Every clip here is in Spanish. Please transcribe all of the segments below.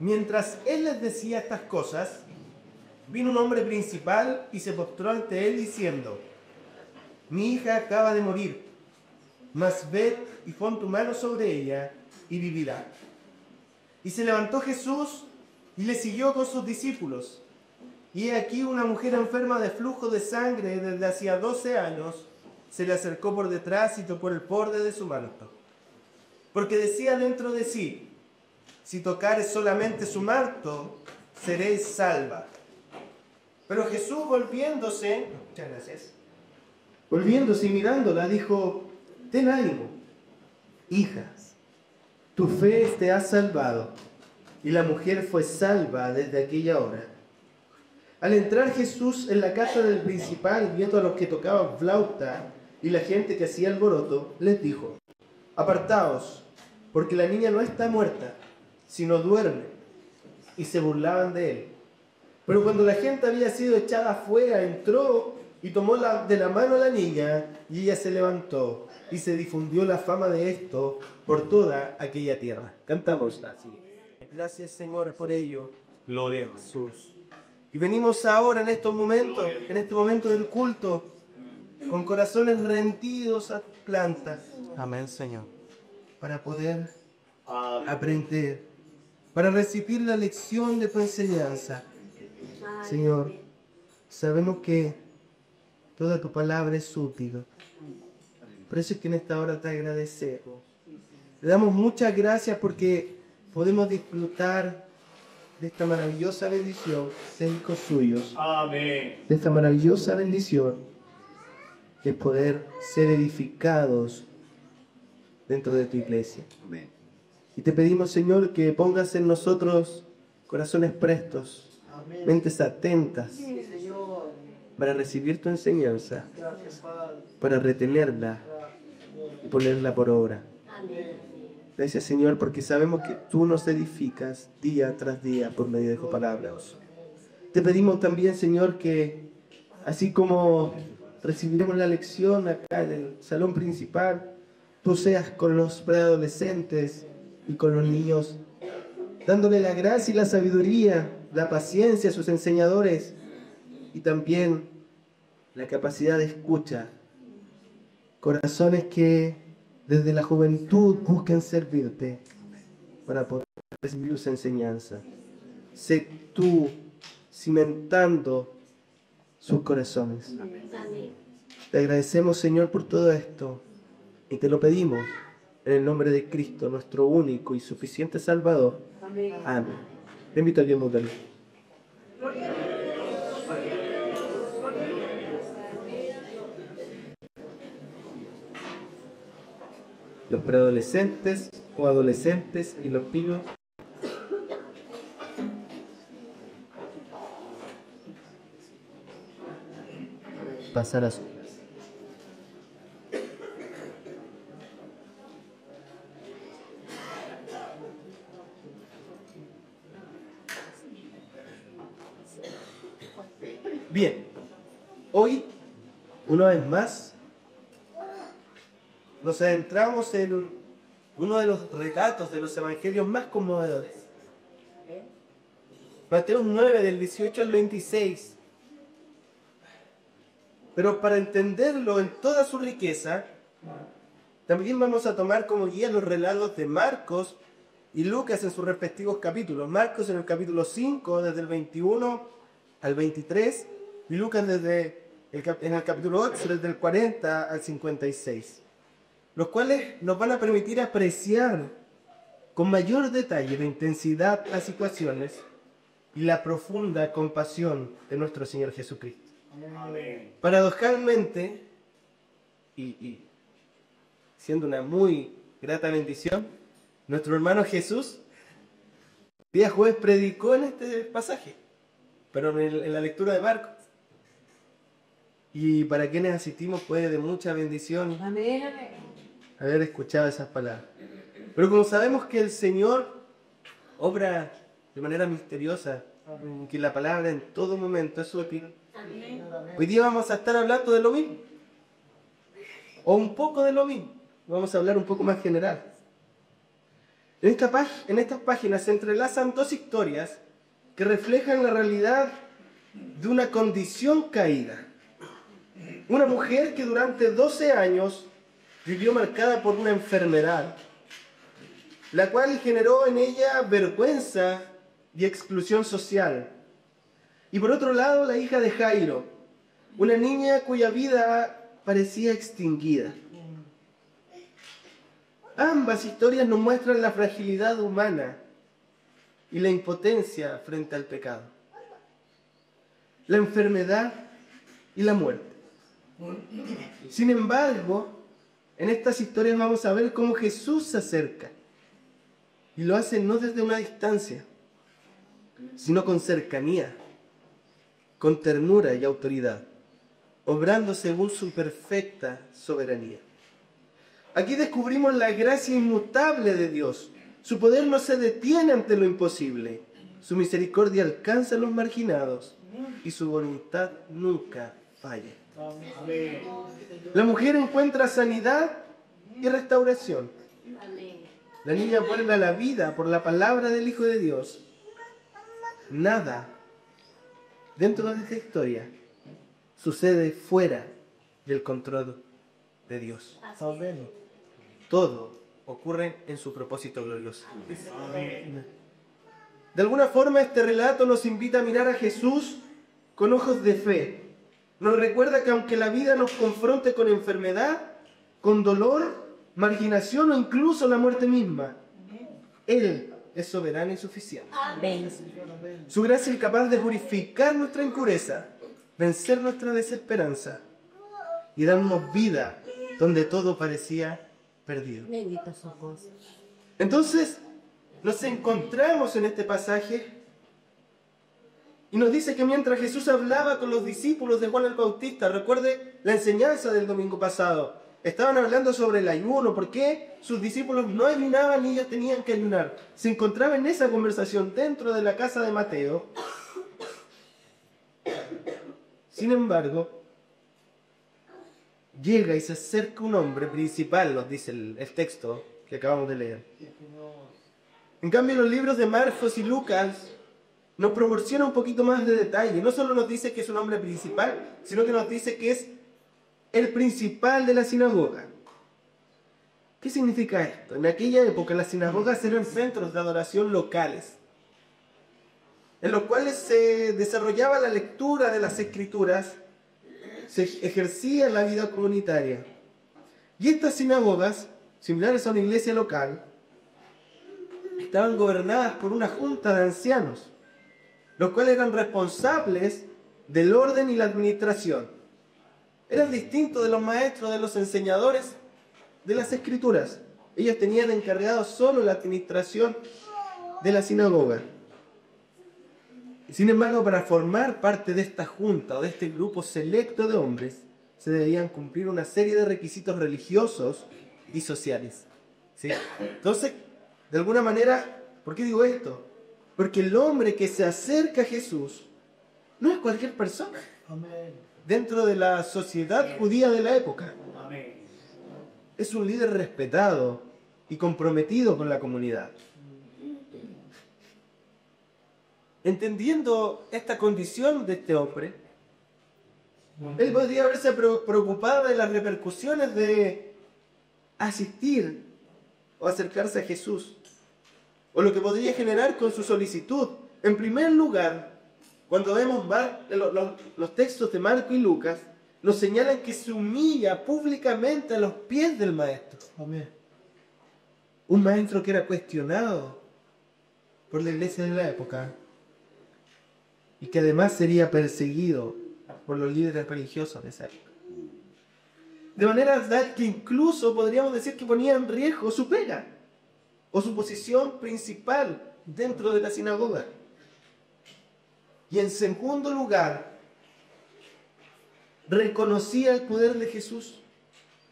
Mientras él les decía estas cosas, vino un hombre principal y se postró ante él diciendo: mi hija acaba de morir, mas ved y pon tu mano sobre ella y vivirá. Y se levantó Jesús y le siguió con sus discípulos. Y he aquí una mujer enferma de flujo de sangre desde hacía 12 años, se le acercó por detrás y tocó el borde de su manto. Porque decía dentro de sí: si tocares solamente su manto, seréis salva. Pero Jesús volviéndose y mirándola, dijo: ten ánimo, hija, tu fe te ha salvado. Y la mujer fue salva desde aquella hora. Al entrar Jesús en la casa del principal, viendo a los que tocaban flauta y la gente que hacía alboroto, les dijo: apartaos, porque la niña no está muerta, sino duerme. Y se burlaban de él. Pero cuando la gente había sido echada afuera, entró y tomó de la mano a la niña, y ella se levantó, y se difundió la fama de esto por toda aquella tierra. Cantamos así. Gracias, Señor, por ello. Gloria a Jesús. Y venimos ahora en estos momentos, en este momento del culto, con corazones rendidos a tus plantas. Amén, Señor. Para poder aprender, para recibir la lección de tu enseñanza. Señor, sabemos que toda tu palabra es útil. Por eso es que en esta hora te agradecemos. Le damos muchas gracias porque podemos disfrutar de esta maravillosa bendición, ser hijos suyos. Amén. De esta maravillosa bendición de poder ser edificados dentro de tu iglesia. Amén. Y te pedimos, Señor, que pongas en nosotros corazones prestos, mentes atentas, para recibir tu enseñanza, para retenerla y ponerla por obra. Gracias, Señor, porque sabemos que tú nos edificas día tras día por medio de tus palabras. Te pedimos también, Señor, que así como recibiremos la lección acá en el salón principal, tú seas con los preadolescentes y con los niños, dándole la gracia y la sabiduría, la paciencia a sus enseñadores y también la capacidad de escucha. Corazones que desde la juventud busquen servirte para poder recibir su enseñanza. Sé tú cimentando sus corazones. Te agradecemos, Señor, por todo esto y te lo pedimos en el nombre de Cristo, nuestro único y suficiente Salvador. Amén. Te invito a que mudan. Los preadolescentes o adolescentes y los niños pasar a su casa. Bien, hoy, una vez más, nos adentramos en uno de los relatos de los evangelios más conmovedores. Mateo 9, del 18 al 26. Pero para entenderlo en toda su riqueza, también vamos a tomar como guía los relatos de Marcos y Lucas en sus respectivos capítulos. Marcos en el capítulo 5, desde el 21 al 23, y Lucas en el capítulo 8, desde el 40 al 56. Los cuales nos van a permitir apreciar con mayor detalle la intensidad de las situaciones y la profunda compasión de nuestro Señor Jesucristo. Amén. Paradojalmente, y siendo una muy grata bendición, nuestro hermano Jesús, día jueves, predicó en este pasaje, pero en la lectura de Marcos. Y para quienes asistimos fue de mucha bendición haber escuchado esas palabras. Pero como sabemos que el Señor obra de manera misteriosa, que la palabra en todo momento es útil, hoy día vamos a estar hablando de lo mismo, o un poco de lo mismo. Vamos a hablar un poco más general. En estas páginas se entrelazan dos historias que reflejan la realidad de una condición caída. Una mujer que durante 12 años vivió marcada por una enfermedad, la cual generó en ella vergüenza y exclusión social. Y por otro lado, la hija de Jairo, una niña cuya vida parecía extinguida. Ambas historias nos muestran la fragilidad humana y la impotencia frente al pecado, la enfermedad y la muerte. Sin embargo, en estas historias vamos a ver cómo Jesús se acerca y lo hace no desde una distancia, sino con cercanía, con ternura y autoridad, obrando según su perfecta soberanía. Aquí descubrimos la gracia inmutable de Dios. Su poder no se detiene ante lo imposible. Su misericordia alcanza a los marginados y su voluntad nunca falla. La mujer encuentra sanidad y restauración. La niña vuelve a la vida por la palabra del Hijo de Dios. Nada dentro de esta historia sucede fuera del control de Dios. Todo ocurre en su propósito glorioso. De alguna forma, este relato nos invita a mirar a Jesús con ojos de fe. Nos recuerda que aunque la vida nos confronte con enfermedad, con dolor, marginación o incluso la muerte misma, Él es soberano y suficiente. Amén. Su gracia es capaz de purificar nuestra impureza, vencer nuestra desesperanza y darnos vida donde todo parecía perdido. Bendito sos vos. Entonces, nos encontramos en este pasaje y nos dice que mientras Jesús hablaba con los discípulos de Juan el Bautista, recuerde la enseñanza del domingo pasado, estaban hablando sobre el ayuno, por qué sus discípulos no ayunaban y ellos tenían que ayunar. Se encontraba en esa conversación dentro de la casa de Mateo. Sin embargo, llega y se acerca un hombre principal, nos dice el texto que acabamos de leer. En cambio, los libros de Marcos y Lucas nos proporciona un poquito más de detalle. No solo nos dice que es un hombre principal, sino que nos dice que es el principal de la sinagoga. ¿Qué significa esto? En aquella época las sinagogas eran centros de adoración locales, en los cuales se desarrollaba la lectura de las escrituras, se ejercía la vida comunitaria. Y estas sinagogas, similares a una iglesia local, estaban gobernadas por una junta de ancianos, los cuales eran responsables del orden y la administración. Eran distintos de los maestros, de los enseñadores de las escrituras. Ellos tenían encargado solo la administración de la sinagoga. Sin embargo, para formar parte de esta junta o de este grupo selecto de hombres, se debían cumplir una serie de requisitos religiosos y sociales. ¿Sí? Entonces, de alguna manera, ¿por qué digo esto? Porque el hombre que se acerca a Jesús no es cualquier persona. Amén. Dentro de la sociedad judía de la época. Amén. Es un líder respetado y comprometido con la comunidad. Entendiendo esta condición de este hombre, él podría haberse preocupado de las repercusiones de asistir o acercarse a Jesús, o lo que podría generar con su solicitud. En primer lugar, cuando vemos los textos de Marco y Lucas, nos señalan que se humilla públicamente a los pies del maestro. Amén. Un maestro que era cuestionado por la iglesia de la época y que además sería perseguido por los líderes religiosos de esa época. De manera tal que incluso podríamos decir que ponía en riesgo su pega o su posición principal dentro de la sinagoga. Y en segundo lugar, reconocía el poder de Jesús,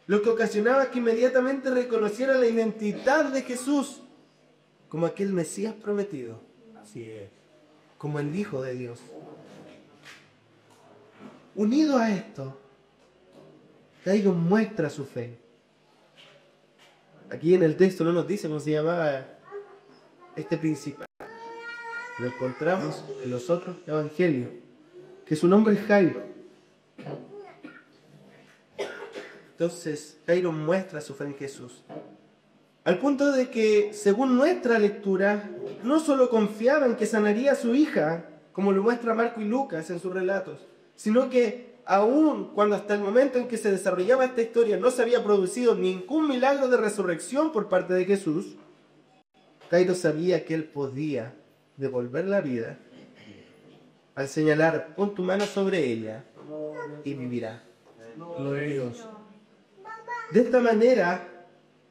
lo que ocasionaba que inmediatamente reconociera la identidad de Jesús como aquel Mesías prometido. Así es. Como el Hijo de Dios. Unido a esto, Jairo muestra su fe. Aquí en el texto no nos dice cómo se llamaba este principal. Lo encontramos en los otros evangelios, que su nombre es Jairo. Entonces, Jairo muestra su fe en Jesús. Al punto de que, según nuestra lectura, no solo confiaba en que sanaría a su hija, como lo muestra Marco y Lucas en sus relatos, sino que aún cuando hasta el momento en que se desarrollaba esta historia no se había producido ningún milagro de resurrección por parte de Jesús, Jairo sabía que él podía devolver la vida al señalar: pon tu mano sobre ella y vivirá. Gloria a Dios. De esta manera,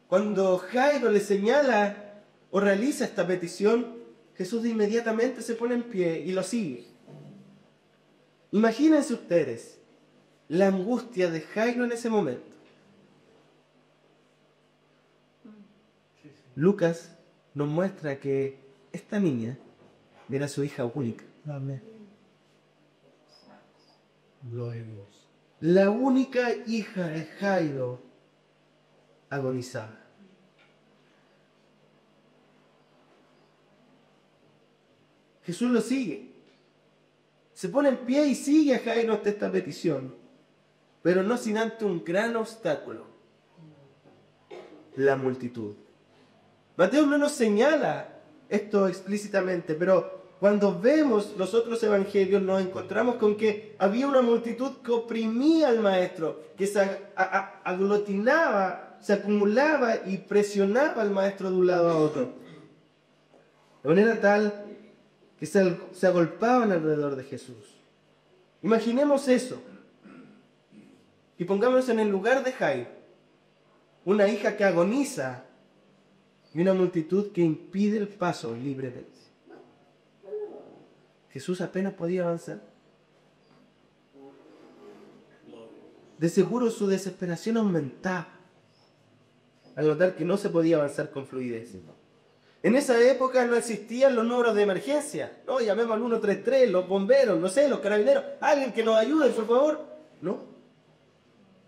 cuando Jairo le señala o realiza esta petición, Jesús de inmediatamente se pone en pie y lo sigue. Imagínense ustedes la angustia de Jairo en ese momento. Lucas nos muestra que esta niña era su hija única. Amén. Gloria a Dios. La única hija de Jairo agonizaba. Jesús lo sigue. Se pone en pie y sigue a Jairo hasta esta petición, pero no sin antes un gran obstáculo: la multitud. Mateo no nos señala esto explícitamente, pero cuando vemos los otros evangelios nos encontramos con que había una multitud que oprimía al maestro, que se aglutinaba, se acumulaba y presionaba al maestro de un lado a otro, de manera tal que se agolpaban alrededor de Jesús. Imaginemos eso y pongámonos en el lugar de Jairo, una hija que agoniza y una multitud que impide el paso libremente. Jesús apenas podía avanzar. De seguro su desesperación aumentaba al notar que no se podía avanzar con fluidez. En esa época no existían los números de emergencia. No, llamemos al 133, los bomberos, no sé, los carabineros, alguien que nos ayude, por favor. No.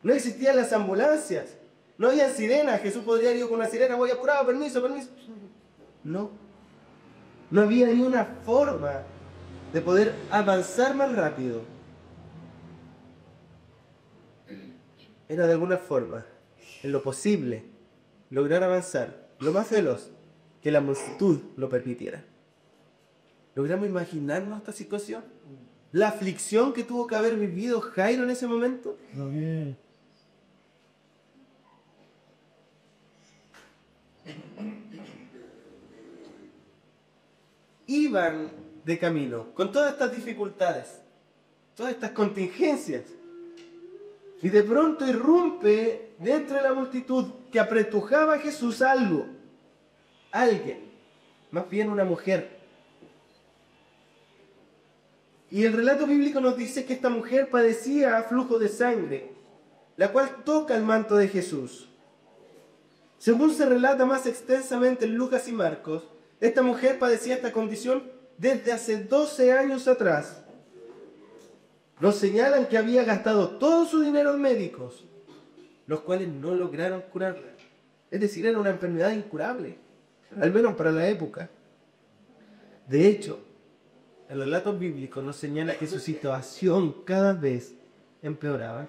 No existían las ambulancias. No había sirenas. Jesús podría ir con una sirena: voy apurado, permiso, permiso. No. No había ni una forma de poder avanzar más rápido. Era de alguna forma, en lo posible, lograr avanzar lo más veloz que la multitud lo permitiera. ¿Logramos imaginarnos esta situación? La aflicción que tuvo que haber vivido Jairo en ese momento. Amén. Iban de camino con todas estas dificultades, todas estas contingencias, y de pronto irrumpe dentro de la multitud que apretujaba a Jesús alguien, más bien una mujer. Y el relato bíblico nos dice que esta mujer padecía flujo de sangre, la cual toca el manto de Jesús. Según se relata más extensamente en Lucas y Marcos, esta mujer padecía esta condición desde hace 12 años atrás. Nos señalan que había gastado todo su dinero en médicos, los cuales no lograron curarla. Es decir, era una enfermedad incurable, al menos para la época. De hecho, el relato bíblico nos señala que su situación cada vez empeoraba.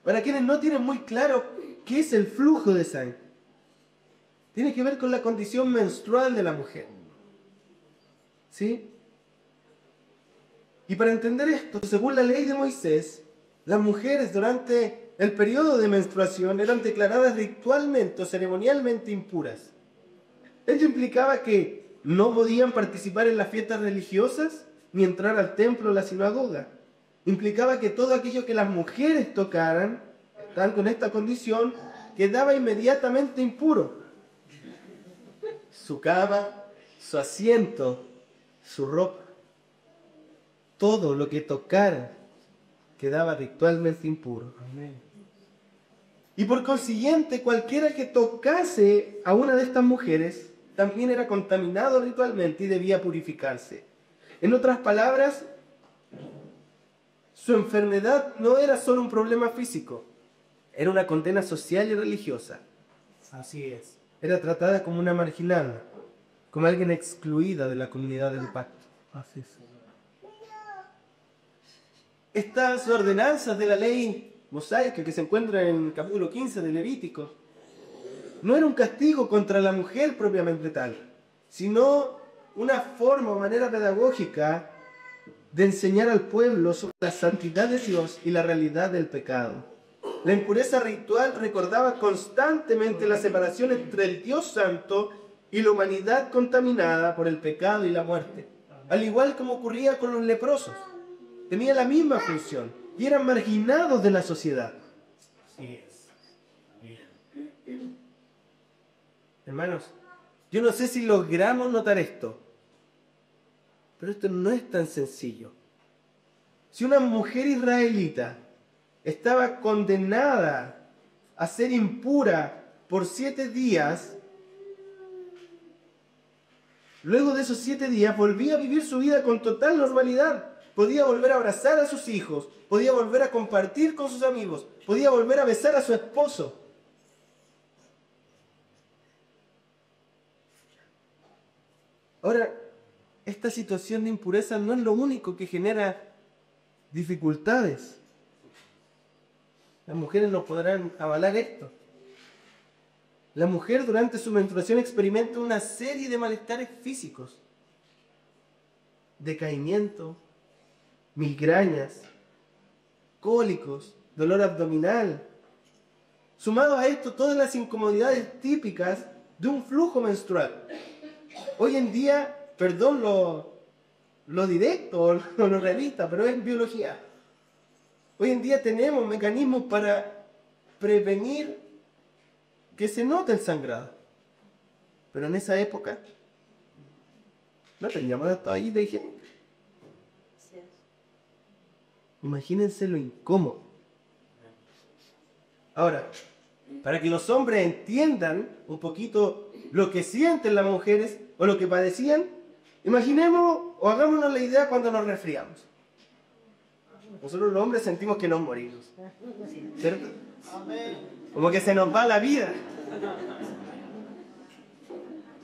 Para quienes no tienen muy claro qué es el flujo de sangre, tiene que ver con la condición menstrual de la mujer. ¿Sí? Y para entender esto, según la ley de Moisés, las mujeres durante el periodo de menstruación eran declaradas ritualmente o ceremonialmente impuras. Ello implicaba que no podían participar en las fiestas religiosas ni entrar al templo o la sinagoga. Implicaba que todo aquello que las mujeres tocaran, estaban con esta condición, quedaba inmediatamente impuro. Su cama, su asiento, su ropa, todo lo que tocara quedaba ritualmente impuro. Amén. Y por consiguiente, cualquiera que tocase a una de estas mujeres también era contaminado ritualmente y debía purificarse. En otras palabras, su enfermedad no era solo un problema físico, era una condena social y religiosa. Así es. Era tratada como una marginada, como alguien excluida de la comunidad del pacto. Así es. Estas ordenanzas de la ley mosaica que se encuentra en el capítulo 15 de Levítico no era un castigo contra la mujer propiamente tal, sino una forma o manera pedagógica de enseñar al pueblo sobre la santidad de Dios y la realidad del pecado. La impureza ritual recordaba constantemente la separación entre el Dios santo y la humanidad contaminada por el pecado y la muerte, al igual como ocurría con los leprosos. Tenía la misma función y eran marginados de la sociedad. Así es. Hermanos, yo no sé si logramos notar esto, pero esto no es tan sencillo. Si una mujer israelita estaba condenada a ser impura por 7 días, luego de esos 7 días volvía a vivir su vida con total normalidad. Podía volver a abrazar a sus hijos, podía volver a compartir con sus amigos, podía volver a besar a su esposo. Ahora, esta situación de impureza no es lo único que genera dificultades. Las mujeres no podrán avalar esto. La mujer durante su menstruación experimenta una serie de malestares físicos, decaimiento, migrañas, cólicos, dolor abdominal. Sumado a esto, todas las incomodidades típicas de un flujo menstrual. Hoy en día, perdón lo directo o lo realista, pero es biología. Hoy en día tenemos mecanismos para prevenir que se note el sangrado. Pero en esa época no teníamos esto ahí de higiene. Imagínense lo incómodo. Ahora, para que los hombres entiendan un poquito lo que sienten las mujeres o lo que padecían, imaginemos o hagámonos la idea cuando nos resfriamos. Nosotros los hombres sentimos que nos morimos, ¿cierto? Como que se nos va la vida.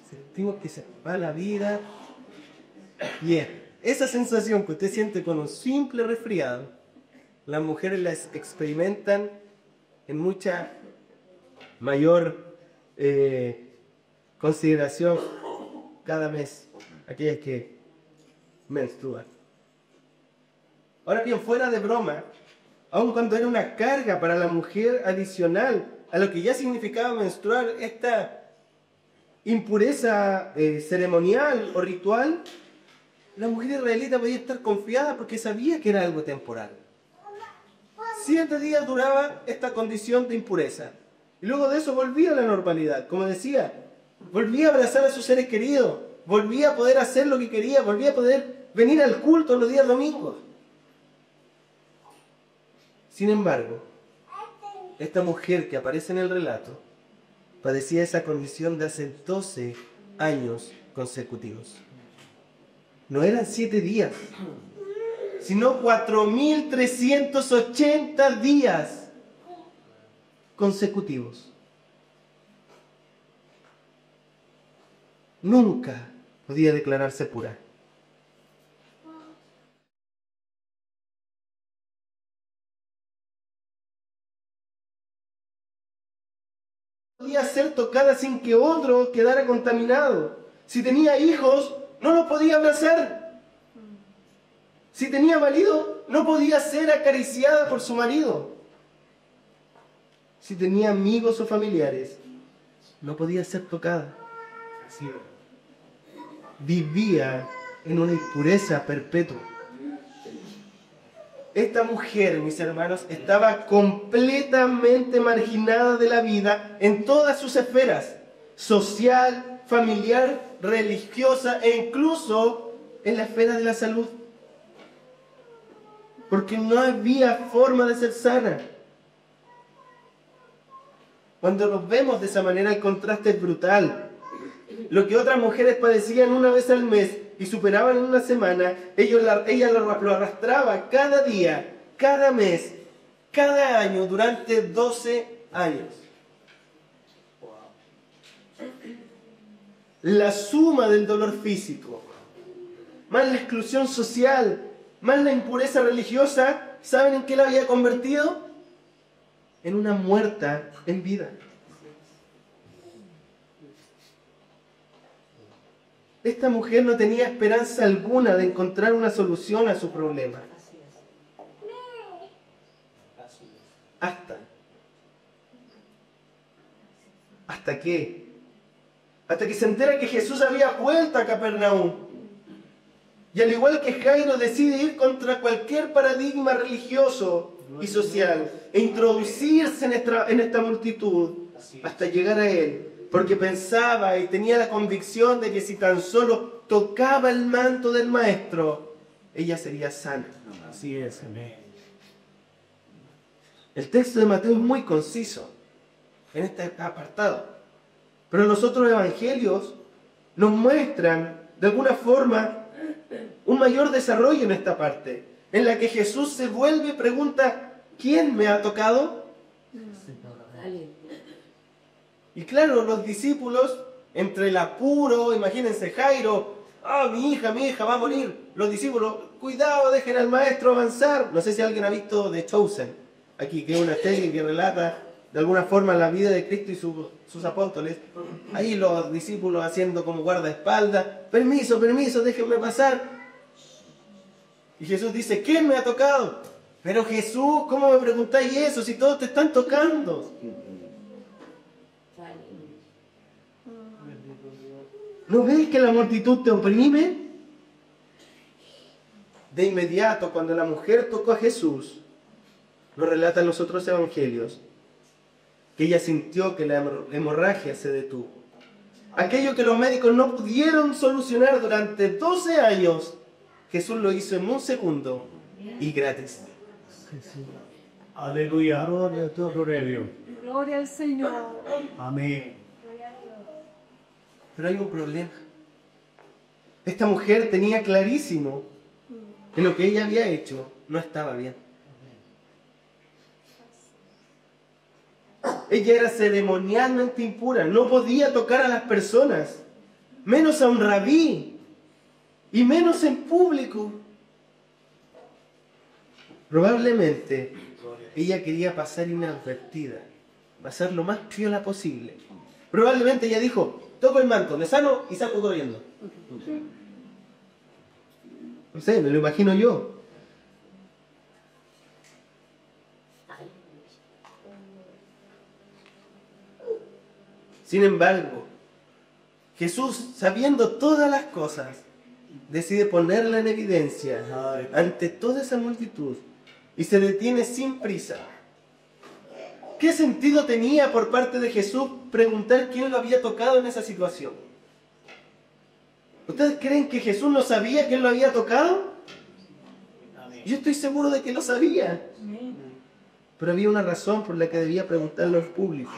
Sentimos que se nos va la vida. Bien. Esa sensación que usted siente con un simple resfriado, las mujeres la experimentan en mucha mayor consideración cada mes, aquellas que menstruan. Ahora bien, fuera de broma, aun cuando era una carga para la mujer adicional a lo que ya significaba menstruar, esta impureza ceremonial o ritual, la mujer israelita podía estar confiada porque sabía que era algo temporal. 7 días duraba esta condición de impureza. Y luego de eso volvía a la normalidad. Como decía, volvía a abrazar a sus seres queridos, volvía a poder hacer lo que quería, volvía a poder venir al culto los días domingos. Sin embargo, esta mujer que aparece en el relato padecía esa condición de hace 12 años consecutivos. No eran 7 días, sino 4.380 días consecutivos. Nunca podía declararse pura. Podía ser tocada sin que otro quedara contaminado. Si tenía hijos, no los podía abrazar. Si tenía marido, no podía ser acariciada por su marido. Si tenía amigos o familiares, no podía ser tocada. Así vivía en una impureza perpetua. Esta mujer, mis hermanos, estaba completamente marginada de la vida en todas sus esferas, social, familiar, religiosa e incluso en la esfera de la salud. Porque no había forma de ser sana. Cuando nos vemos de esa manera, el contraste es brutal. Lo que otras mujeres padecían una vez al mes y superaban en una semana, ella lo arrastraba cada día, cada mes, cada año, durante 12 años. la suma del dolor físico, más la exclusión social, más la impureza religiosa, ¿saben en qué la había convertido? En una muerta en vida. Esta mujer no tenía esperanza alguna de encontrar una solución a su problema. ¿Hasta qué? Hasta que se entera que Jesús había vuelto a Capernaum. Y al igual que Jairo, decide ir contra cualquier paradigma religioso y social e introducirse en esta multitud hasta llegar a él, porque pensaba y tenía la convicción de que si tan solo tocaba el manto del Maestro, ella sería sana. Así es, amén. El texto de Mateo es muy conciso en este apartado, pero los otros evangelios nos muestran de alguna forma un mayor desarrollo en esta parte, en la que Jesús se vuelve y pregunta: ¿quién me ha tocado? Y claro, los discípulos, entre el apuro, imagínense Jairo, mi hija va a morir. Los discípulos, cuidado, dejen al maestro avanzar. No sé si alguien ha visto The Chosen, aquí, que es una serie que relata de alguna forma la vida de Cristo y sus apóstoles. Ahí los discípulos haciendo como guardaespaldas: permiso, déjenme pasar. Y Jesús dice: ¿quién me ha tocado? Pero Jesús, ¿cómo me preguntáis eso si todos te están tocando? ¿No ves que la multitud te oprime? De inmediato, cuando la mujer tocó a Jesús, lo relatan los otros evangelios, que ella sintió que la hemorragia se detuvo. Aquello que los médicos no pudieron solucionar durante 12 años, Jesús lo hizo en un segundo y gratis. Aleluya. Gloria a Dios. Gloria al Señor. Amén. Pero hay un problema. Esta mujer tenía clarísimo que lo que ella había hecho no estaba bien. Ella era ceremonialmente impura, no podía tocar a las personas, menos a un rabí, y menos en público. Probablemente ella quería pasar inadvertida, pasar lo más piola posible. Probablemente ella dijo: toco el manto, me sano y salgo corriendo. No sé, me lo imagino yo. Sin embargo, Jesús, sabiendo todas las cosas, decide ponerla en evidencia ante toda esa multitud y se detiene sin prisa. ¿Qué sentido tenía por parte de Jesús preguntar quién lo había tocado en esa situación? ¿Ustedes creen que Jesús no sabía quién lo había tocado? Yo estoy seguro de que lo sabía. Pero había una razón por la que debía preguntarlo al público.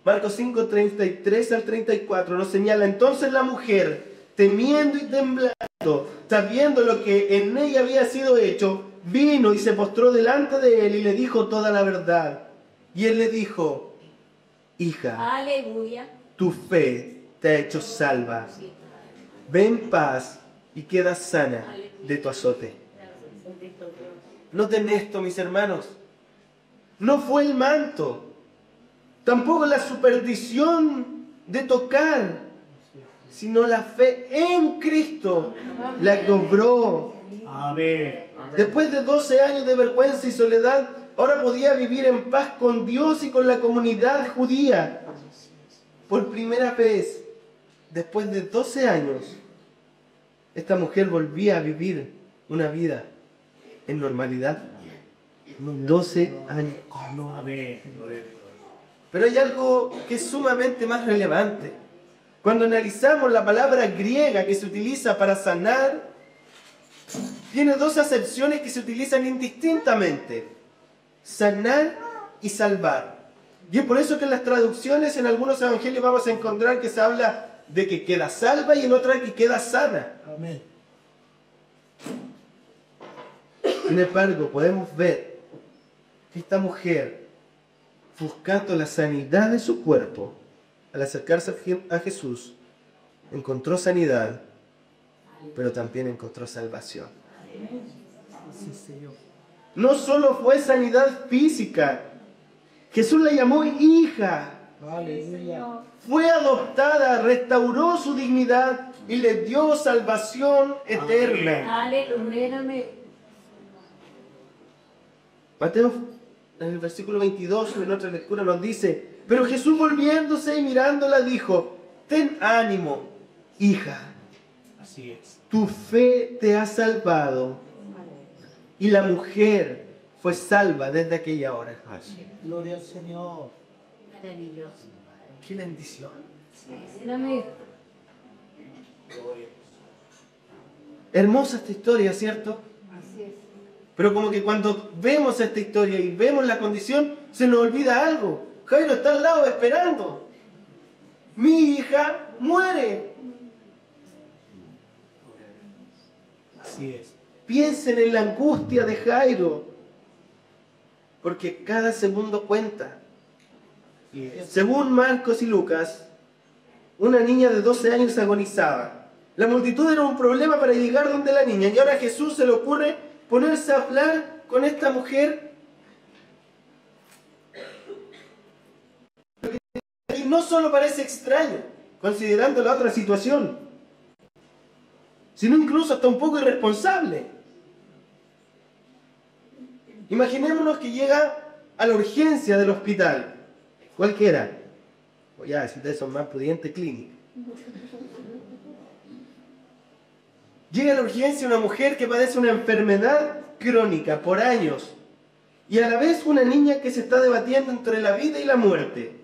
Marcos 5, 33 al 34 nos señala: entonces la mujer, temiendo y temblando, sabiendo lo que en ella había sido hecho, vino y se postró delante de él y le dijo toda la verdad. Y él le dijo: hija, Aleluya. tu fe te ha hecho salva. Ve en paz y queda sana de tu azote. Noten esto, mis hermanos. No fue el manto, tampoco la superstición de tocar, sino la fe en Cristo la que obró. Amén. Después de 12 años de vergüenza y soledad, ahora podía vivir en paz con Dios y con la comunidad judía. Por primera vez, después de 12 años, esta mujer volvía a vivir una vida en normalidad. 12 años. Amén. Pero hay algo que es sumamente más relevante. Cuando analizamos la palabra griega que se utiliza para sanar, tiene dos acepciones que se utilizan indistintamente: sanar y salvar. Y es por eso que en las traducciones en algunos evangelios vamos a encontrar que se habla de que queda salva y en otra que queda sana. Amén. Sin embargo, podemos ver que esta mujer, buscando la sanidad de su cuerpo, al acercarse a Jesús, encontró sanidad, pero también encontró salvación. No solo fue sanidad física, Jesús la llamó hija. Fue adoptada, restauró su dignidad y le dio salvación eterna. Mateo, en el versículo 22, en otra lectura, nos dice: pero Jesús, volviéndose y mirándola, dijo: ten ánimo, hija. Así es. Tu fe te ha salvado. Y la mujer fue salva desde aquella hora. Gloria al Señor. Maravilloso. ¡Qué bendición! Hermosa esta historia, ¿cierto? Así es. Pero como que cuando vemos esta historia y vemos la condición, se nos olvida algo. Jairo está al lado esperando. Mi hija muere. Así es. Piensen en la angustia de Jairo, porque cada segundo cuenta. Según Marcos y Lucas, una niña de 12 años agonizaba. La multitud era un problema para llegar donde la niña, y ahora a Jesús se le ocurre ponerse a hablar con esta mujer. Y no solo parece extraño, considerando la otra situación, sino incluso hasta un poco irresponsable. Imaginémonos que llega a la urgencia del hospital, cualquiera, o ya, si ustedes son más pudientes, clínica. Llega a la urgencia una mujer que padece una enfermedad crónica por años, y a la vez una niña que se está debatiendo entre la vida y la muerte.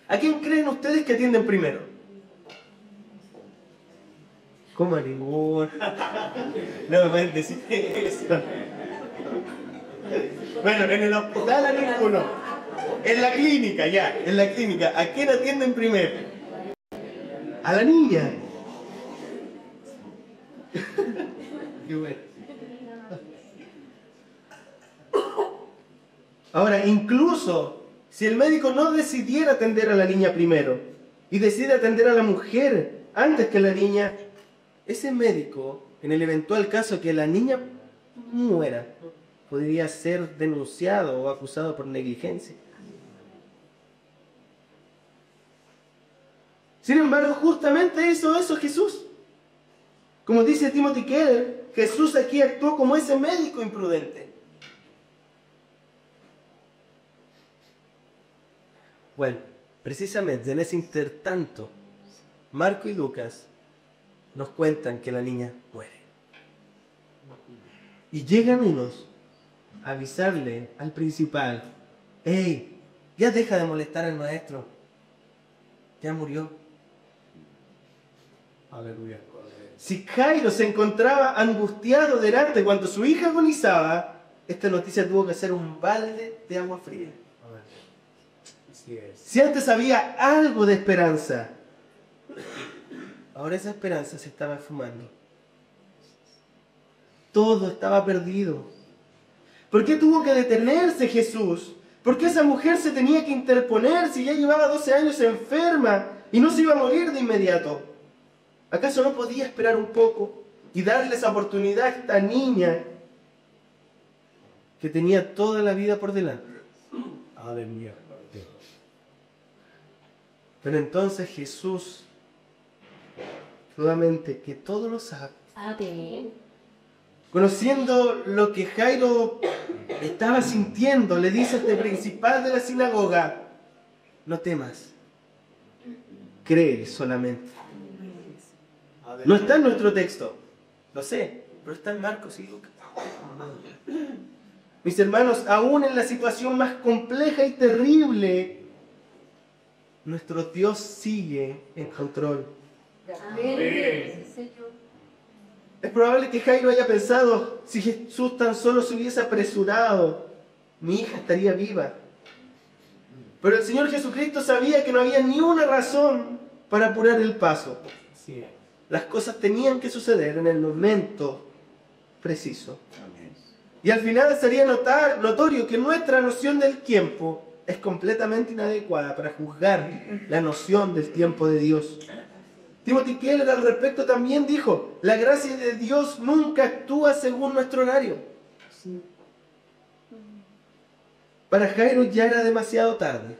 ¿A quién creen ustedes que atienden primero? ¿Cómo a ninguno? No me pueden decir eso. Bueno, en el hospital a ninguno. En la clínica, ya, en la clínica. ¿A quién atienden primero? A la niña. Qué bueno. Ahora, incluso si el médico no decidiera atender a la niña primero y decide atender a la mujer antes que la niña, ese médico, en el eventual caso que la niña muera, podría ser denunciado o acusado por negligencia. Sin embargo, justamente hizo eso Jesús. Como dice Timothy Keller, Jesús aquí actuó como ese médico imprudente. Bueno, precisamente en ese intertanto, Marco y Lucas nos cuentan que la niña muere. Y llegan unos a avisarle al principal: ¡hey! Ya deja de molestar al maestro. Ya murió. Aleluya. Si Jairo se encontraba angustiado delante cuando su hija agonizaba, esta noticia tuvo que ser un balde de agua fría. Así es. Si antes había algo de esperanza, ahora esa esperanza se estaba esfumando. Todo estaba perdido. ¿Por qué tuvo que detenerse Jesús? ¿Por qué esa mujer se tenía que interponer si ya llevaba 12 años enferma y no se iba a morir de inmediato? ¿Acaso no podía esperar un poco y darle esa oportunidad a esta niña que tenía toda la vida por delante? Aleluya. Pero entonces Jesús, nuevamente, que todo lo sabe, conociendo lo que Jairo estaba sintiendo, le dice a este principal de la sinagoga: no temas, cree solamente. No está en nuestro texto, lo sé, pero está en Marcos y Lucas. Mis hermanos, aún en la situación más compleja y terrible, nuestro Dios sigue en control. Es probable que Jairo haya pensado: si Jesús tan solo se hubiese apresurado, mi hija estaría viva. Pero el Señor Jesucristo sabía que no había ni una razón para apurar el paso. Así es. Las cosas tenían que suceder en el momento preciso. Amén. Y al final sería notorio que nuestra noción del tiempo es completamente inadecuada para juzgar la noción del tiempo de Dios. Timothy Keller al respecto también dijo, la gracia de Dios nunca actúa según nuestro horario. Para Jairo ya era demasiado tarde.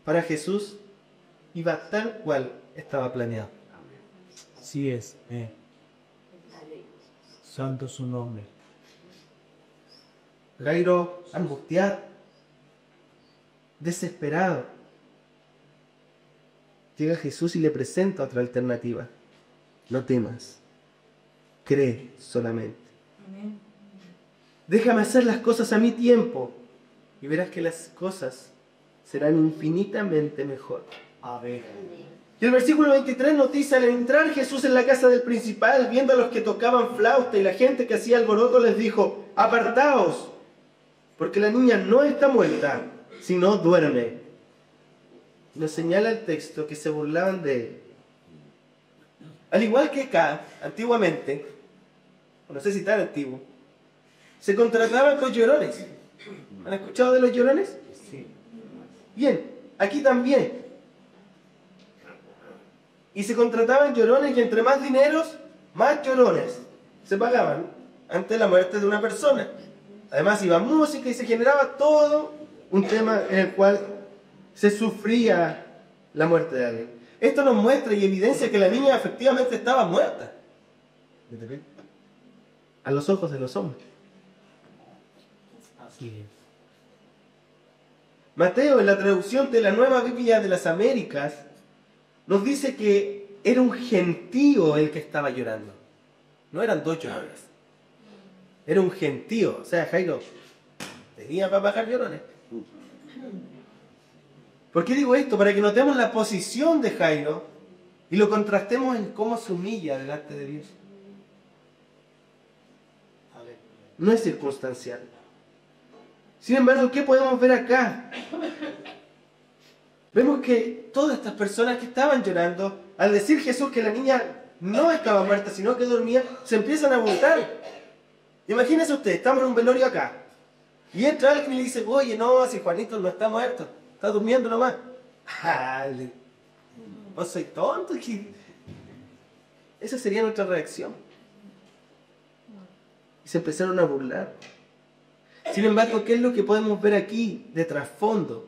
Para Jesús iba tal cual estaba planeado. Así es. Santo es su nombre. Jairo, angustiado, desesperado, llega Jesús y le presenta otra alternativa. No temas, cree solamente. Déjame hacer las cosas a mi tiempo y verás que las cosas serán infinitamente mejor. Amén. Y el versículo 23 nos dice, al entrar Jesús en la casa del principal, viendo a los que tocaban flauta y la gente que hacía alboroto, les dijo, apartaos, porque la niña no está muerta, sino duerme. Nos señala el texto que se burlaban de él. Al igual que acá, antiguamente, no sé si tan antiguo, se contrataban con llorones. ¿Han escuchado de los llorones? Sí. Bien, aquí también. Y se contrataban llorones y entre más dineros, más llorones se pagaban ante la muerte de una persona. Además iba música y se generaba todo un tema en el cual se sufría la muerte de alguien. Esto nos muestra y evidencia que la niña efectivamente estaba muerta. A los ojos de los hombres. Así es. Mateo, en la traducción de la Nueva Biblia de las Américas, nos dice que era un gentío el que estaba llorando. No eran dos llorones. Era un gentío. O sea, Jairo tenía para bajar llorones. ¿Por qué digo esto? Para que notemos la posición de Jairo y lo contrastemos en cómo se humilla delante de Dios. No es circunstancial. Sin embargo, ¿qué podemos ver acá? Vemos que todas estas personas que estaban llorando, al decir Jesús que la niña no estaba muerta, sino que dormía, se empiezan a burlar. Imagínese usted, estamos en un velorio acá, y entra alguien y le dice, oye, no, si Juanito no está muerto, está durmiendo nomás. ¿Vos soy tonto? Esa sería nuestra reacción. Y se empezaron a burlar. Sin embargo, ¿qué es lo que podemos ver aquí de trasfondo?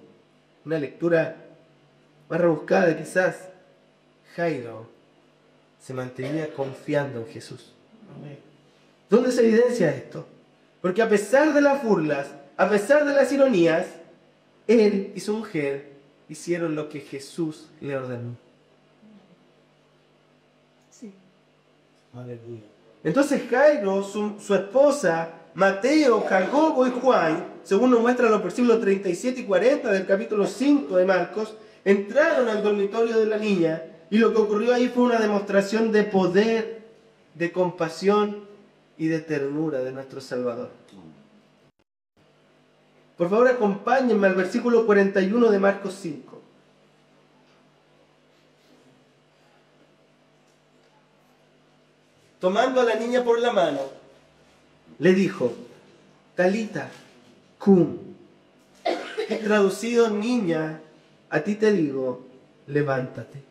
Una lectura más rebuscada quizás. Jairo se mantenía confiando en Jesús. ¿Dónde se evidencia esto? Porque a pesar de las burlas, a pesar de las ironías, él y su mujer hicieron lo que Jesús le ordenó. Aleluya. Entonces Jairo, su esposa, Mateo, Jacobo y Juan, según nos muestran los versículos 37 y 40 del capítulo 5 de Marcos, entraron al dormitorio de la niña y lo que ocurrió ahí fue una demostración de poder, de compasión y de ternura de nuestro Salvador. Por favor, acompáñenme al versículo 41 de Marcos 5. Tomando a la niña por la mano, le dijo, Talita, cum. Y traducido, niña, a ti te digo, levántate.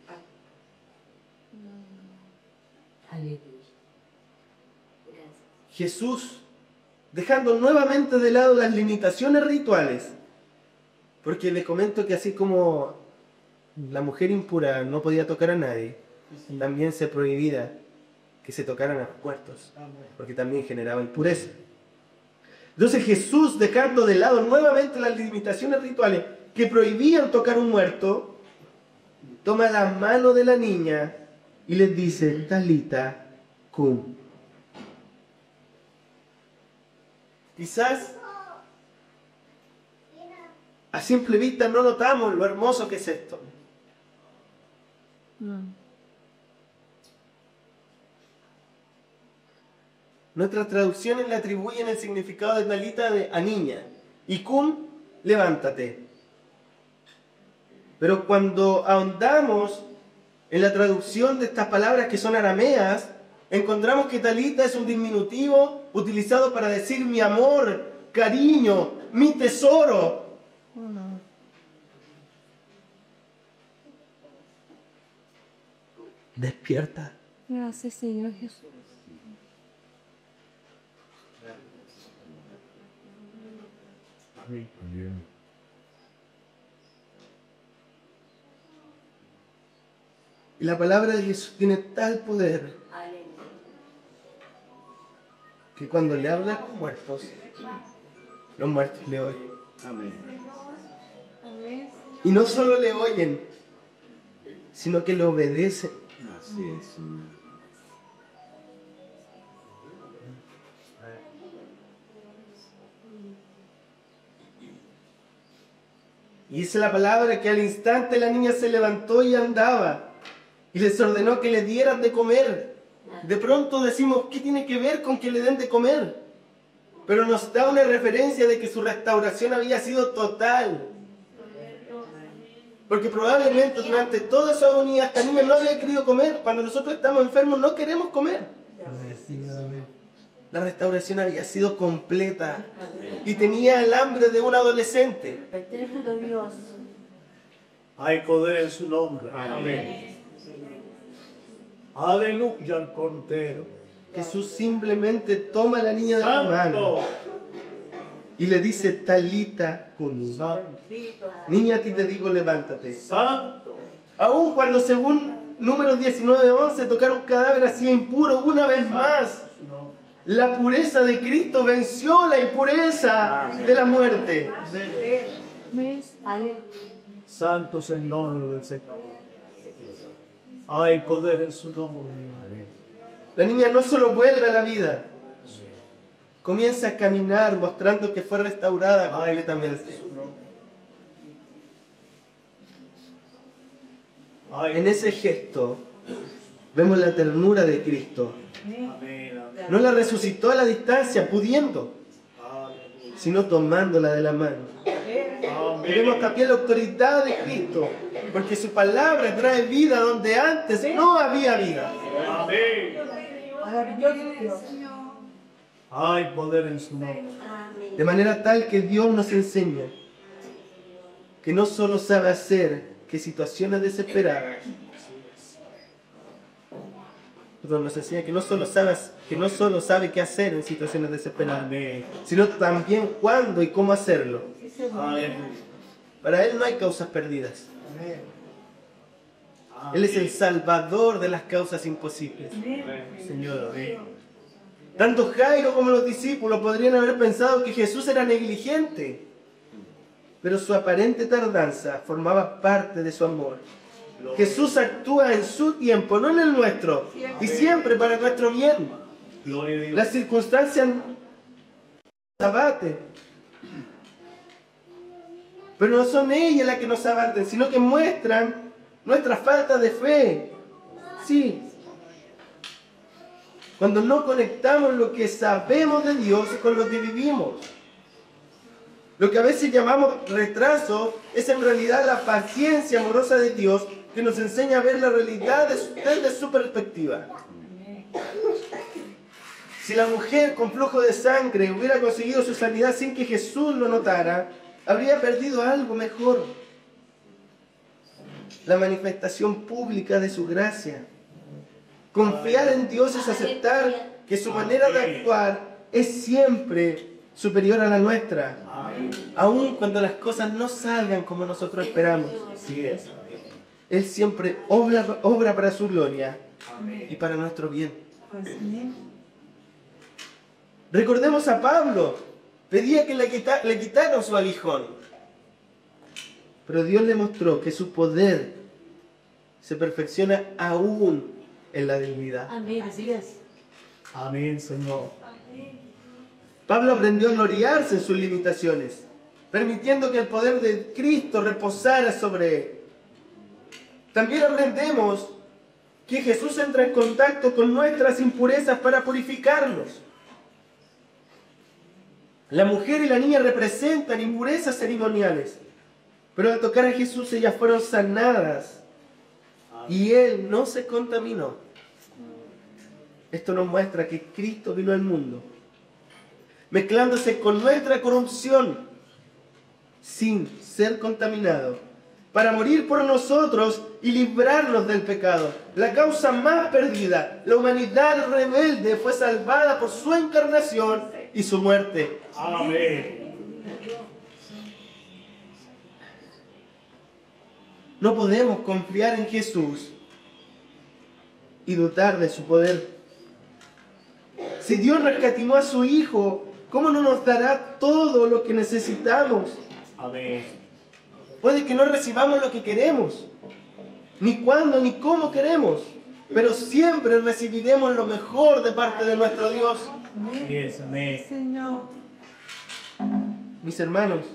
Aleluya. Gracias. Jesús, dejando nuevamente de lado las limitaciones rituales, porque le comento que así como la mujer impura no podía tocar a nadie, también se prohibía que se tocaran a los muertos, porque también generaba impureza. Entonces Jesús, dejando de lado nuevamente las limitaciones rituales que prohibían tocar un muerto, toma la mano de la niña y les dice, Talita, cum. Quizás a simple vista no notamos lo hermoso que es esto. Nuestras traducciones le atribuyen el significado de Talita a niña y cum, levántate. Pero cuando ahondamos en la traducción de estas palabras que son arameas, encontramos que Talita es un diminutivo utilizado para decir mi amor, cariño, mi tesoro. Despierta. Gracias, Señor Jesús. Amén. Y la palabra de Jesús tiene tal poder que cuando le habla a los muertos le oyen. Amén. Y no solo le oyen, sino que le obedecen. Así es. Y dice la palabra que al instante la niña se levantó y andaba. Y les ordenó que le dieran de comer. De pronto decimos, ¿qué tiene que ver con que le den de comer? Pero nos da una referencia de que su restauración había sido total. Porque probablemente durante toda su agonía esta niña no había querido comer. Cuando nosotros estamos enfermos no queremos comer. La restauración había sido completa y tenía el hambre de un adolescente. Eterno Dios. Hay poder en su nombre. Amén. Aleluya al Cordero. Jesús simplemente toma a la niña de la mano Santo. y le dice, Talita cumi. Santo. Niña, a ti te digo, levántate. Santo. Aun cuando según Números 19:11 tocar un cadáver así impuro una vez más, la pureza de Cristo venció la impureza de la muerte. Santo es el nombre del Señor. Hay poder en su nombre. La niña no solo vuelve a la vida, comienza a caminar mostrando que fue restaurada completamente. En ese gesto vemos la ternura de Cristo. Amén. No la resucitó a la distancia, pudiendo, sino tomándola de la mano. Vemos también la autoridad de Cristo, porque su palabra trae vida donde antes no había vida. Amén. Hay poder en su nombre. De manera tal que Dios nos enseña que no solo sabe hacer que situaciones desesperadas, nos enseña que no solo sabe qué hacer en situaciones desesperadas, Amén. sino también cuándo y cómo hacerlo. Aleluya. Para Él no hay causas perdidas. Él es el salvador de las causas imposibles. Señor, amén. Tanto Jairo como los discípulos podrían haber pensado que Jesús era negligente, pero su aparente tardanza formaba parte de su amor. Jesús actúa en su tiempo, no en el nuestro, y siempre para nuestro bien. Gloria a Dios. Las circunstancias nos abaten, pero no son ellas las que nos abaten, sino que muestran nuestra falta de fe. Sí. Cuando no conectamos lo que sabemos de Dios con lo que vivimos. Lo que a veces llamamos retraso es en realidad la paciencia amorosa de Dios que nos enseña a ver la realidad desde su perspectiva. Si la mujer con flujo de sangre hubiera conseguido su sanidad sin que Jesús lo notara, habría perdido algo mejor: la manifestación pública de su gracia. Confiar en Dios es aceptar que su manera de actuar es siempre superior a la nuestra, aun cuando las cosas no salgan como nosotros esperamos. Así es. Él siempre obra para su gloria y para nuestro bien. Recordemos a Pablo, pedía que le quitaran su aguijón, pero Dios le mostró que su poder se perfecciona aún en la debilidad. Amén, así es. Amén, Señor. Pablo aprendió a gloriarse en sus limitaciones, permitiendo que el poder de Cristo reposara sobre él. También aprendemos que Jesús entra en contacto con nuestras impurezas para purificarnos. La mujer y la niña representan impurezas ceremoniales, pero al tocar a Jesús ellas fueron sanadas y Él no se contaminó. Esto nos muestra que Cristo vino al mundo, mezclándose con nuestra corrupción, sin ser contaminado, para morir por nosotros y librarnos del pecado. La causa más perdida, la humanidad rebelde, fue salvada por su encarnación y su muerte. Amén. No podemos confiar en Jesús y dudar de su poder. Si Dios rescatimó a su Hijo, ¿cómo no nos dará todo lo que necesitamos? Amén. Puede que no recibamos lo que queremos, ni cuándo ni cómo queremos, pero siempre recibiremos lo mejor de parte de nuestro Dios. Yes, amén. Señor. Mis hermanos,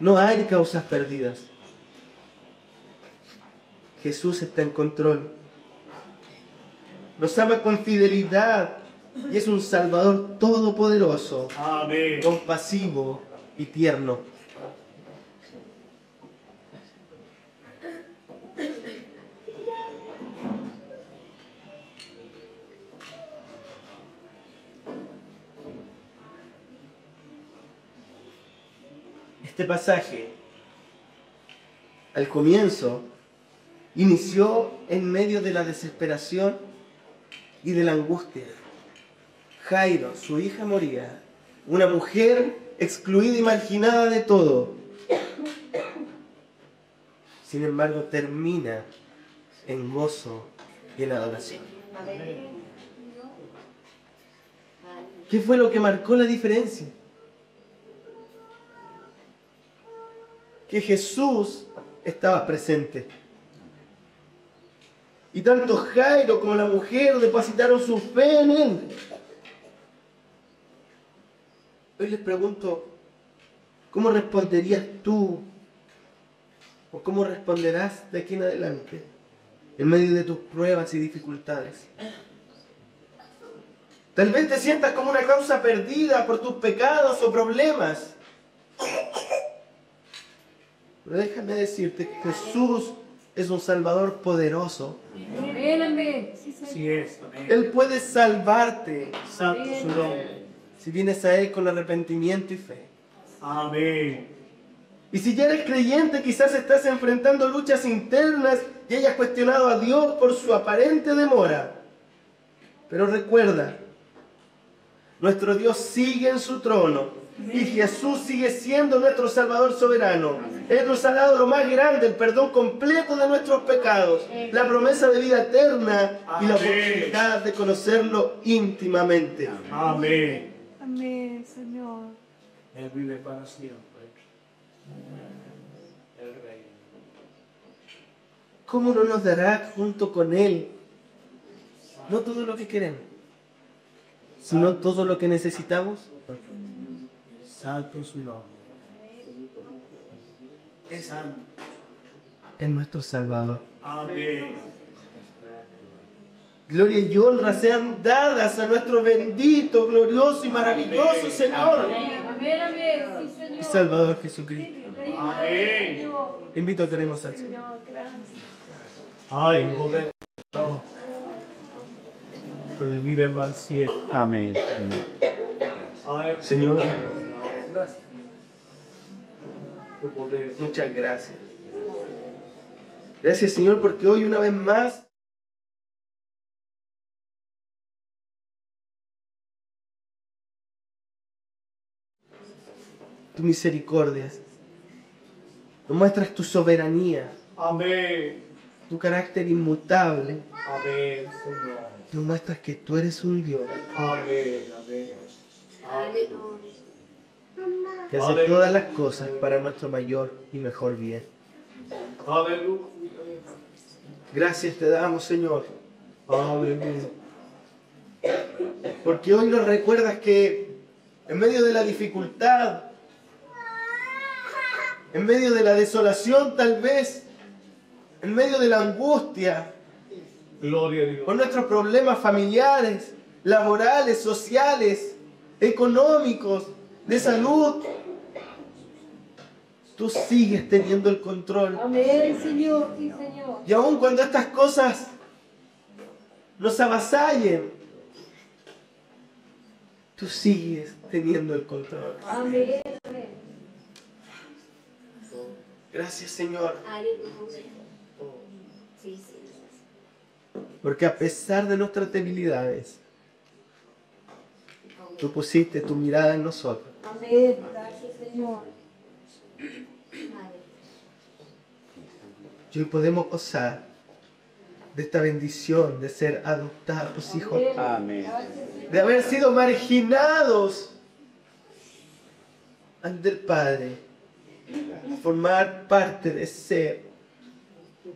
no hay causas perdidas. Jesús está en control. Nos ama con fidelidad y es un Salvador todopoderoso, Amén. compasivo y tierno. Este pasaje, al comienzo, inició en medio de la desesperación y de la angustia. Jairo, su hija, moría. Una mujer excluida y marginada de todo. Sin embargo, termina en gozo y en adoración. ¿Qué fue lo que marcó la diferencia? Que Jesús estaba presente. Y tanto Jairo como la mujer depositaron su fe en él. Hoy les pregunto, ¿cómo responderías tú? ¿O cómo responderás de aquí en adelante? En medio de tus pruebas y dificultades. Tal vez te sientas como una causa perdida por tus pecados o problemas. Pero déjame decirte que Jesús es un Salvador poderoso. Amén. Sí es. Amén. Él puede salvarte Santo su nombre. si vienes a Él con arrepentimiento y fe. Amén. Y si ya eres creyente, quizás estás enfrentando luchas internas y hayas cuestionado a Dios por su aparente demora. Pero recuerda, nuestro Dios sigue en su trono y Jesús sigue siendo nuestro Salvador soberano. Él nos ha dado lo más grande, el perdón completo de nuestros pecados, la promesa de vida eterna y la oportunidad de conocerlo íntimamente. Amén. Amén, Señor. Él vive para siempre. El Rey. ¿Cómo no nos dará junto con Él no todo lo que queremos, sino todo lo que necesitamos? Santo su nombre. Es nuestro Salvador. Amén. Gloria y honra sean dadas a nuestro bendito, glorioso y maravilloso Señor Amén. Sí, Señor. y Salvador Jesucristo. Amén. Invito a que oremos al Señor. Señor, gracias. Ay, joder. Pero vive para siempre. Amén. Ay, Señor, gracias. Tu poder. muchas gracias. Gracias, Señor, porque hoy una vez más tu misericordia, nos muestras tu soberanía, Amén. tu carácter inmutable, Amén, Señor. nos muestras que tú eres un Dios Amén. Amén. que hace todas las cosas para nuestro mayor y mejor bien. Aleluya. Gracias te damos, Señor, Aleluya. porque hoy nos recuerdas que en medio de la dificultad, en medio de la desolación tal vez, en medio de la angustia, Gloria a Dios. con nuestros problemas familiares, laborales, sociales, económicos, de salud, tú sigues teniendo el control. Amén, Señor. Sí, Señor. Y aun cuando estas cosas nos avasallen, tú sigues teniendo el control. Amén. Gracias, Señor. Aleluya. Sí, sí. Porque a pesar de nuestras debilidades, tú pusiste tu mirada en nosotros. Amén. Gracias, Señor. Y hoy podemos gozar de esta bendición de ser adoptados hijos, Amén. de haber sido marginados ante el Padre, formar parte de ser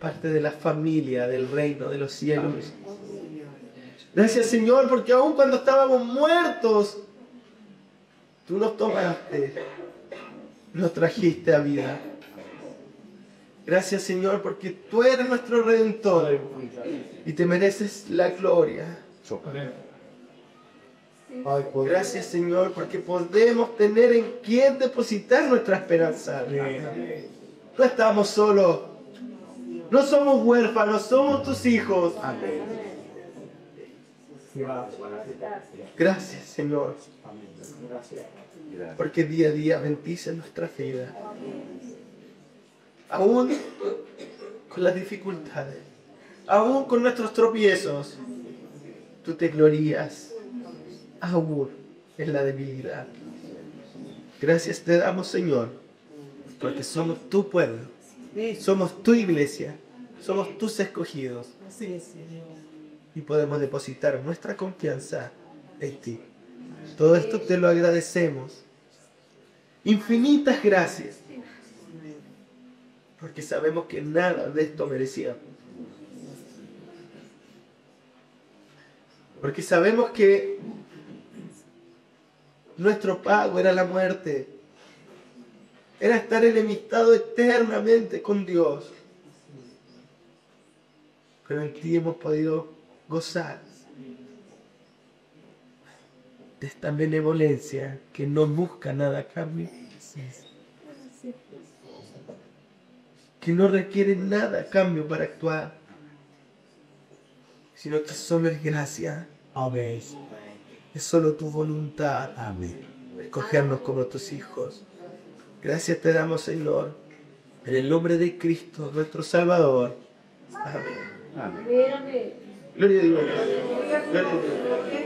parte de la familia del reino de los cielos. Gracias, Señor, porque aun cuando estábamos muertos, tú nos tomaste, nos trajiste a vida. Gracias, Señor, porque tú eres nuestro Redentor y te mereces la gloria. Gracias, Señor, porque podemos tener en quién depositar nuestra esperanza. No estamos solos, no somos huérfanos, somos tus hijos. Gracias, Señor, porque día a día bendice nuestra vida. Aún con las dificultades, aún con nuestros tropiezos, tú te glorías, aún en la debilidad. Gracias te damos, Señor, porque somos tu pueblo, somos tu iglesia, somos tus escogidos. Y podemos depositar nuestra confianza en ti. Todo esto te lo agradecemos. Infinitas gracias. Porque sabemos que nada de esto merecíamos. Porque sabemos que nuestro pago era la muerte. Era estar enemistado eternamente con Dios. Pero en ti hemos podido gozar de esta benevolencia que no busca nada a cambio. Que no requiere nada a cambio para actuar, sino que solo es gracia. Amén. Es solo tu voluntad. Amén. Escogernos como tus hijos. Gracias te damos, Señor, en el nombre de Cristo, nuestro Salvador. Amén. Amén. Amén. Gloria a Dios. Gloria a Dios.